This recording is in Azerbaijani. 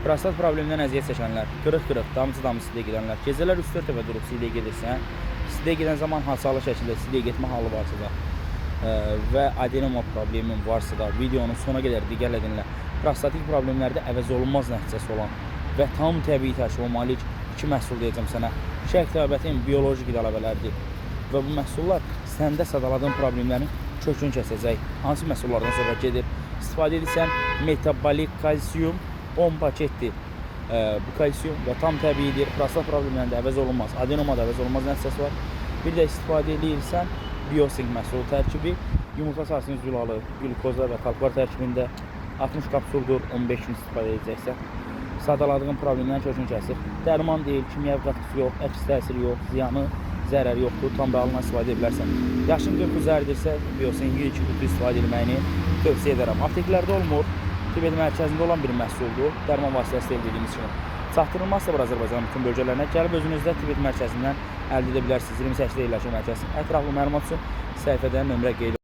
Prostat problemindən əziyyət çəkənlər, qırıq-qırıq, damcı-damcı silə gedənlər, gecələr 3-4 dəfə durub silə gedirsən, silə gedən zaman hasalı şəkildə silə getmə halı varsa da və adenoma problemin varsa da videonun sona qədər diqqətlə dinlə. Prostatik problemlərdə əvəz olunmaz nəticəsi olan və tam təbii təşkil malik 2 məhsul deyəcəm sənə. Şərq təbətin bioloji qidaləvələrdir və bu məhsullar səndə sadaladığın problemlərin kökünü kəsəcək. Hansı məhsullardan söhbət gedir? İstifadə edirsən metabolik kalsiyum 10 paketdir. Bu kalsiyum və tam təbiidir. Prostat problemlərində əvəz olunmaz, adenomada əvəz olunmaz nəticəsi var. Bir də istifadə edirsən biosink məhsulu tərkibi, yumurta sarısının zülalı, glukozlar və talplar tərkibində 60 kapsuldur, 15 gün istifadə edəcəksən. Sadaladığın problemlərin kökünü kəsir. Dərman deyil, kimyəvi qatıqsı yox, əks təsiri yox, ziyanı, zərəri yoxdur, tam realından istifadə edə bilərsən. Yaşın 40 üzəridirsə, biosink 1-2 qutu istifadə etməyini tövsiyə edərəm. Apteklərdə olmur, Tibet mərkəzində olan bir məhsuldur, dərman vasitəsilə əldə edildiyimiz kimi. Çatdırılmazsa bir Azərbaycanın bütün bölgələrinə gəlib özünüzdə Tibet mərkəzindən əldə edə bilərsiniz. 28-də yerləşən mərkəz. Ətraflı məlumat üçün səhifədən nömrə qeyd